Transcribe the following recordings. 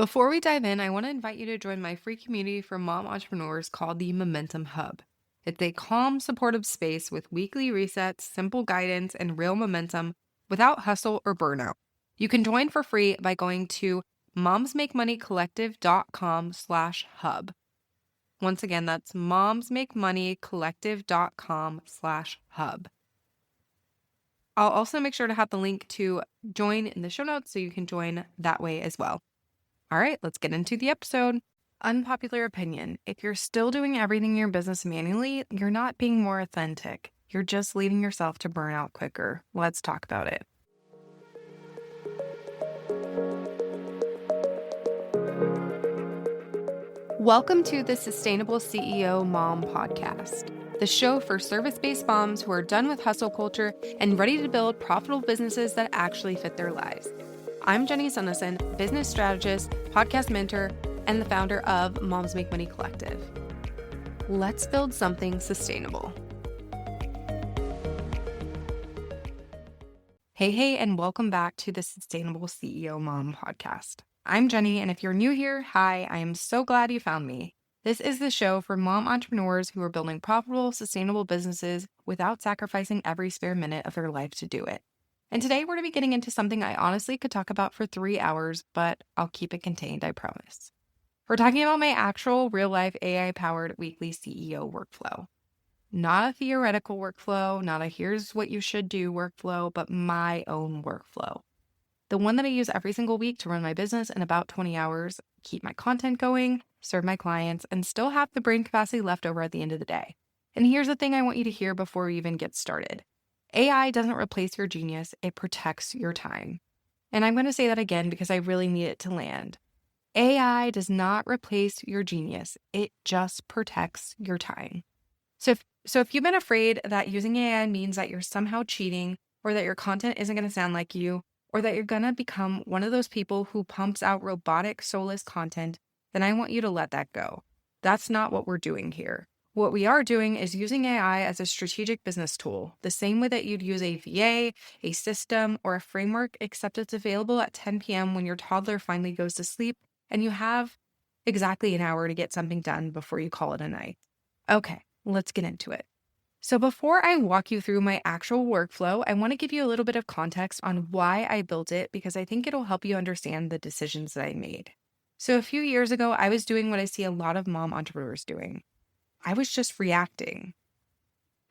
Before we dive in, I want to invite you to join my free community for mom entrepreneurs called the Momentum Hub. It's a calm, supportive space with weekly resets, simple guidance, and real momentum without hustle or burnout. You can join for free by going to momsmakemoneycollective.com/hub. Once again, that's momsmakemoneycollective.com/hub. I'll also make sure to have the link to join in the show notes so you can join that way as well. All right, let's get into the episode. Unpopular opinion. If you're still doing everything in your business manually, you're not being more authentic. You're just leaving yourself to burn out quicker. Let's talk about it. Welcome to the Sustainable CEO Mom Podcast, the show for service-based moms who are done with hustle culture and ready to build profitable businesses that actually fit their lives. I'm Jenny Sunnison, business strategist, podcast mentor, and the founder of Moms Make Money Collective. Let's build something sustainable. Hey, and welcome back to the Sustainable CEO Mom Podcast. I'm Jenny, and if you're new here, hi, I am so glad you found me. This is the show for mom entrepreneurs who are building profitable, sustainable businesses without sacrificing every spare minute of their life to do it. And today we're going to be getting into something I honestly could talk about for 3 hours, but I'll keep it contained, I promise. We're talking about my actual real-life AI-powered weekly CEO workflow. Not a theoretical workflow, not a here's what you should do workflow, but my own workflow. The one that I use every single week to run my business in about 20 hours, keep my content going, serve my clients, and still have the brain capacity left over at the end of the day. And here's the thing I want you to hear before we even get started. AI doesn't replace your genius, it protects your time. And I'm going to say that again because I really need it to land. AI does not replace your genius, it just protects your time. So if you've been afraid that using AI means that you're somehow cheating, or that your content isn't going to sound like you, or that you're going to become one of those people who pumps out robotic, soulless content, then I want you to let that go. That's not what we're doing here. What we are doing is using AI as a strategic business tool, the same way that you'd use a VA, a system, or a framework, except it's available at 10 p.m. when your toddler finally goes to sleep, and you have exactly an hour to get something done before you call it a night. Okay, let's get into it. So before I walk you through my actual workflow, I want to give you a little bit of context on why I built it because I think it'll help you understand the decisions that I made. So a few years ago, I was doing what I see a lot of mom entrepreneurs doing. I was just reacting.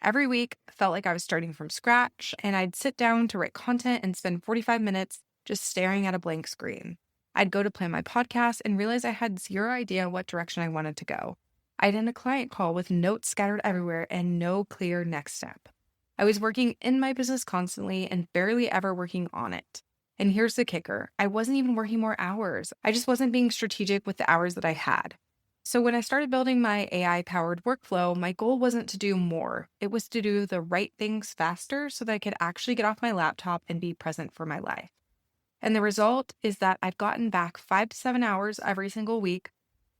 Every week felt like I was starting from scratch, and I'd sit down to write content and spend 45 minutes just staring at a blank screen. I'd go to plan my podcast and realize I had zero idea what direction I wanted to go. I'd end a client call with notes scattered everywhere and no clear next step. I was working in my business constantly and barely ever working on it. And here's the kicker. I wasn't even working more hours. I just wasn't being strategic with the hours that I had. So when I started building my AI-powered workflow, my goal wasn't to do more. It was to do the right things faster so that I could actually get off my laptop and be present for my life. And the result is that I've gotten back 5 to 7 hours every single week,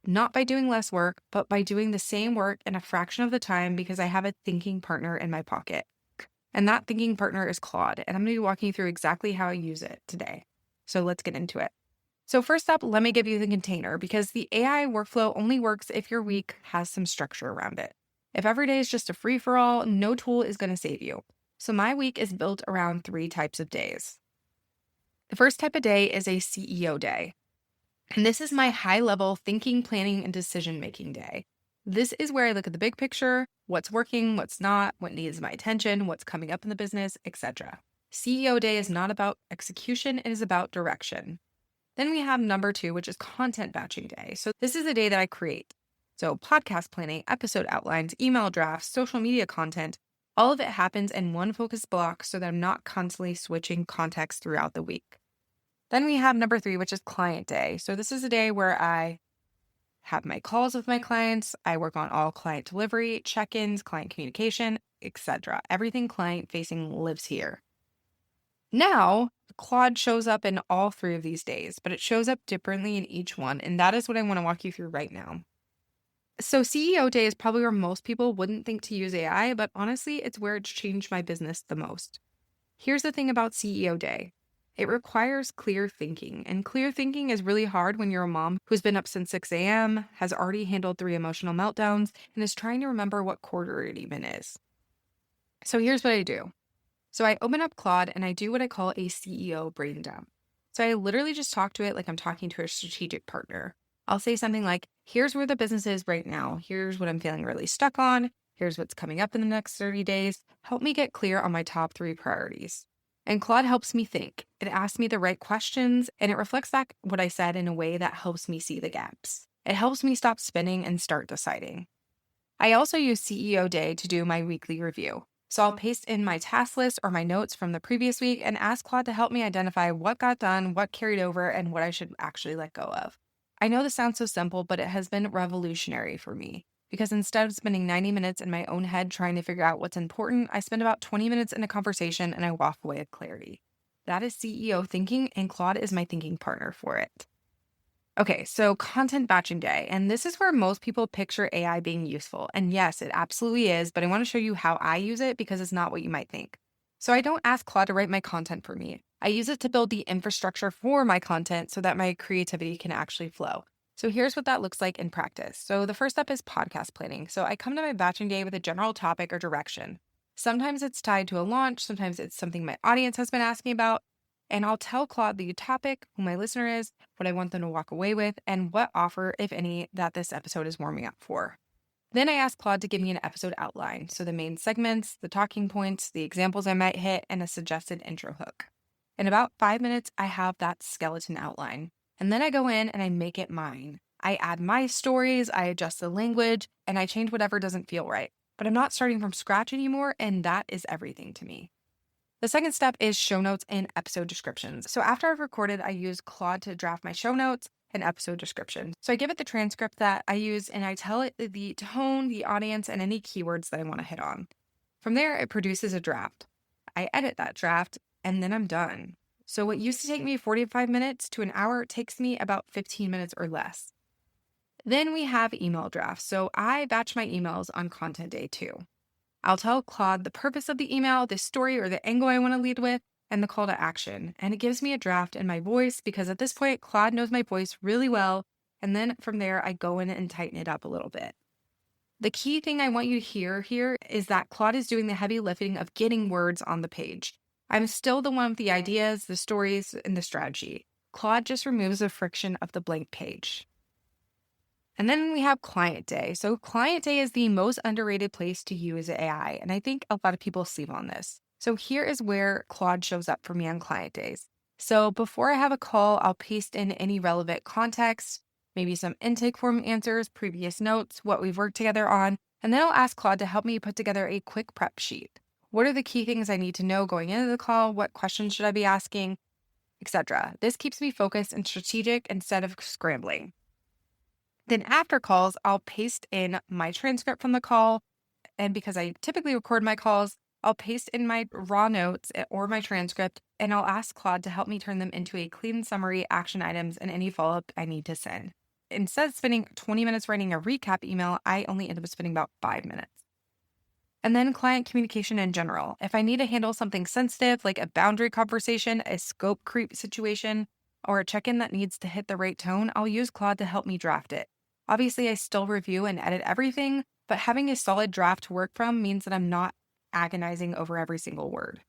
not by doing less work, but by doing the same work in a fraction of the time because I have a thinking partner in my pocket. And that thinking partner is Claude, and I'm going to be walking you through exactly how I use it today. So let's get into it. So first up, let me give you the container because the AI workflow only works if your week has some structure around it. If every day is just a free-for-all, no tool is going to save you. So my week is built around 3 types of days. The first type of day is a CEO day. And this is my high-level thinking, planning, and decision-making day. This is where I look at the big picture, what's working, what's not, what needs my attention, what's coming up in the business, etc. CEO day is not about execution, it is about direction. Then we have number 2, which is content batching day. So this is the day that I create. So podcast planning, episode outlines, email drafts, social media content, all of it happens in one focused block so that I'm not constantly switching context throughout the week. Then we have number 3, which is client day. So this is a day where I have my calls with my clients. I work on all client delivery, check-ins, client communication, etc. Everything client-facing lives here. Now, Claude shows up in all 3 of these days, but it shows up differently in each one, and that is what I want to walk you through right now. So CEO day is probably where most people wouldn't think to use AI, but honestly, it's where it's changed my business the most. Here's the thing about CEO day. It requires clear thinking, and clear thinking is really hard when you're a mom who's been up since 6 a.m., has already handled 3 emotional meltdowns, and is trying to remember what quarter it even is. So here's what I do. So I open up Claude and I do what I call a CEO brain dump. So I literally just talk to it like I'm talking to a strategic partner. I'll say something like, here's where the business is right now. Here's what I'm feeling really stuck on. Here's what's coming up in the next 30 days. Help me get clear on my top 3 priorities. And Claude helps me think. It asks me the right questions and it reflects back what I said in a way that helps me see the gaps. It helps me stop spinning and start deciding. I also use CEO Day to do my weekly review. So I'll paste in my task list or my notes from the previous week and ask Claude to help me identify what got done, what carried over, and what I should actually let go of. I know this sounds so simple, but it has been revolutionary for me because instead of spending 90 minutes in my own head trying to figure out what's important, I spend about 20 minutes in a conversation and I walk away with clarity. That is CEO thinking, and Claude is my thinking partner for it. Okay, so content batching day. And this is where most people picture AI being useful. And yes, it absolutely is, but I want to show you how I use it because it's not what you might think. So I don't ask Claude to write my content for me. I use it to build the infrastructure for my content so that my creativity can actually flow. So here's what that looks like in practice. So the first step is podcast planning. So I come to my batching day with a general topic or direction. Sometimes it's tied to a launch, sometimes it's something my audience has been asking about. And I'll tell Claude the topic, who my listener is, what I want them to walk away with, and what offer, if any, that this episode is warming up for. Then I ask Claude to give me an episode outline, so the main segments, the talking points, the examples I might hit, and a suggested intro hook. In about 5 minutes, I have that skeleton outline. And then I go in and I make it mine. I add my stories, I adjust the language, and I change whatever doesn't feel right. But I'm not starting from scratch anymore, and that is everything to me. The second step is show notes and episode descriptions. So after I've recorded, I use Claude to draft my show notes and episode description. So I give it the transcript that I use and I tell it the tone, the audience, and any keywords that I want to hit on. From there, it produces a draft. I edit that draft and then I'm done. So what used to take me 45 minutes to an hour takes me about 15 minutes or less. Then we have email drafts. So I batch my emails on content day 2. I'll tell Claude the purpose of the email, the story or the angle I want to lead with, and the call to action. And it gives me a draft in my voice because at this point, Claude knows my voice really well. And then from there, I go in and tighten it up a little bit. The key thing I want you to hear here is that Claude is doing the heavy lifting of getting words on the page. I'm still the one with the ideas, the stories, and the strategy. Claude just removes the friction of the blank page. And then we have Client Day. So Client Day is the most underrated place to use AI, and I think a lot of people sleep on this. So here is where Claude shows up for me on client days. So before I have a call, I'll paste in any relevant context, maybe some intake form answers, previous notes, what we've worked together on, and then I'll ask Claude to help me put together a quick prep sheet. What are the key things I need to know going into the call? What questions should I be asking, etc. This keeps me focused and strategic instead of scrambling. Then after calls, I'll paste in my transcript from the call. And because I typically record my calls, I'll paste in my raw notes or my transcript, and I'll ask Claude to help me turn them into a clean summary, action items, and any follow-up I need to send. Instead of spending 20 minutes writing a recap email, I only end up spending about 5 minutes. And then client communication in general. If I need to handle something sensitive, like a boundary conversation, a scope creep situation, or a check-in that needs to hit the right tone, I'll use Claude to help me draft it. Obviously, I still review and edit everything, but having a solid draft to work from means that I'm not agonizing over every single word.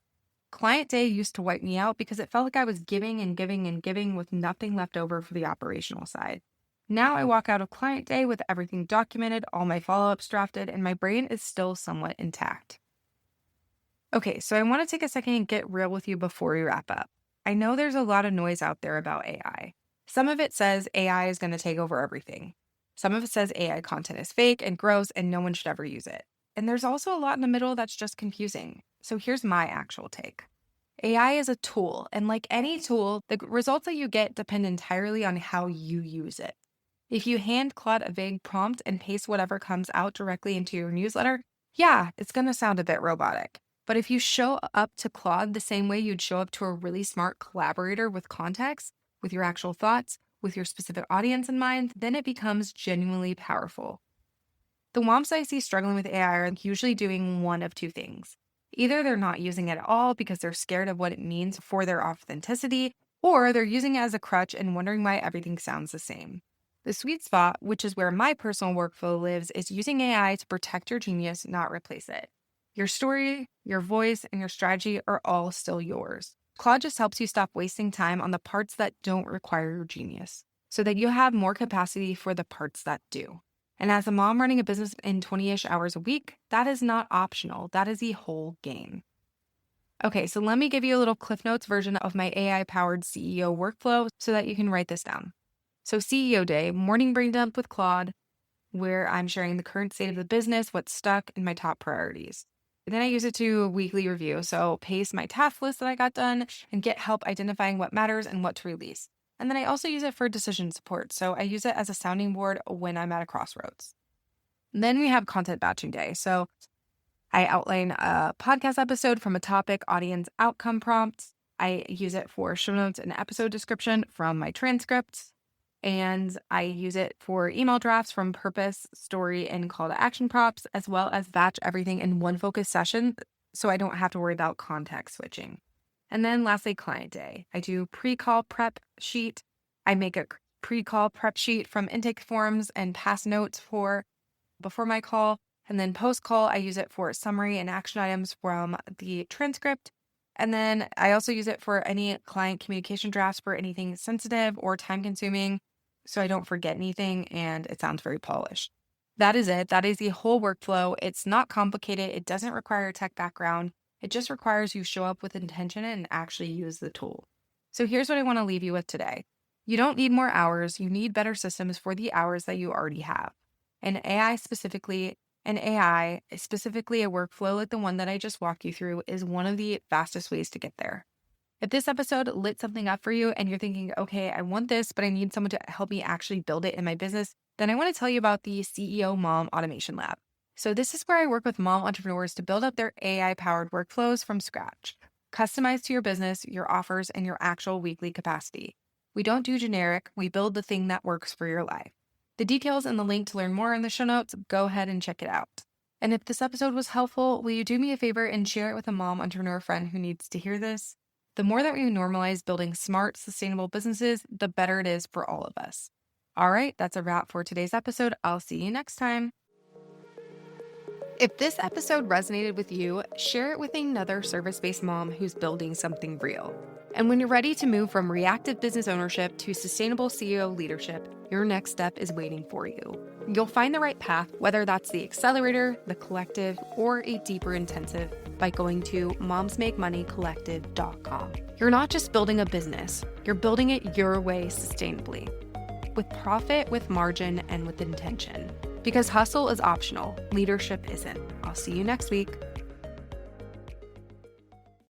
Client day used to wipe me out because it felt like I was giving and giving and giving with nothing left over for the operational side. Now I walk out of client day with everything documented, all my follow-ups drafted, and my brain is still somewhat intact. Okay, so I want to take a second and get real with you before we wrap up. I know there's a lot of noise out there about AI. Some of it says AI is going to take over everything. Some of it says AI content is fake and gross and no one should ever use it. And there's also a lot in the middle that's just confusing. So here's my actual take. AI is a tool, and like any tool, the results that you get depend entirely on how you use it. If you hand Claude a vague prompt and paste whatever comes out directly into your newsletter, yeah, it's going to sound a bit robotic. But if you show up to Claude the same way you'd show up to a really smart collaborator with context, with your actual thoughts, with your specific audience in mind, then it becomes genuinely powerful. The moms I see struggling with AI are usually doing one of two things. Either they're not using it at all because they're scared of what it means for their authenticity, or they're using it as a crutch and wondering why everything sounds the same. The sweet spot, which is where my personal workflow lives, is using AI to protect your genius, not replace it. Your story, your voice, and your strategy are all still yours. Claude just helps you stop wasting time on the parts that don't require your genius, so that you have more capacity for the parts that do. And as a mom running a business in 20-ish hours a week, that is not optional. That is the whole game. Okay, so let me give you a little Cliff Notes version of my AI-powered CEO workflow so that you can write this down. So CEO day, morning brain dump with Claude, where I'm sharing the current state of the business, what's stuck, and my top priorities. And then I use it to weekly review. So paste my task list that I got done and get help identifying what matters and what to release. And then I also use it for decision support. So I use it as a sounding board when I'm at a crossroads. And then we have content batching day. So I outline a podcast episode from a topic, audience outcome prompts. I use it for show notes and episode description from my transcripts. And I use it for email drafts from purpose, story, and call to action prompts, as well as batch everything in one focused session so I don't have to worry about context switching. And then lastly, client day. I do pre-call prep sheet. I make a pre-call prep sheet from intake forms and past notes for before my call. And then post-call, I use it for summary and action items from the transcript. And then I also use it for any client communication drafts for anything sensitive or time-consuming, so I don't forget anything and it sounds very polished. That is it. That is the whole workflow. It's not complicated. It doesn't require a tech background. It just requires you show up with intention and actually use the tool. So here's what I want to leave you with today. You don't need more hours. You need better systems for the hours that you already have. And AI specifically a workflow like the one that I just walked you through is one of the fastest ways to get there. If this episode lit something up for you and you're thinking, okay, I want this, but I need someone to help me actually build it in my business, then I want to tell you about the CEO Mom Automation Lab. So this is where I work with mom entrepreneurs to build up their AI-powered workflows from scratch, customized to your business, your offers, and your actual weekly capacity. We don't do generic, we build the thing that works for your life. The details and the link to learn more in the show notes, go ahead and check it out. And if this episode was helpful, will you do me a favor and share it with a mom entrepreneur friend who needs to hear this? The more that we normalize building smart, sustainable businesses, the better it is for all of us. All right, that's a wrap for today's episode. I'll see you next time. If this episode resonated with you, share it with another service-based mom who's building something real. And when you're ready to move from reactive business ownership to sustainable CEO leadership, your next step is waiting for you. You'll find the right path, whether that's the accelerator, the collective, or a deeper intensive, by going to momsmakemoneycollective.com. You're not just building a business, you're building it your way sustainably, with profit, with margin, and with intention. Because hustle is optional, leadership isn't. I'll see you next week.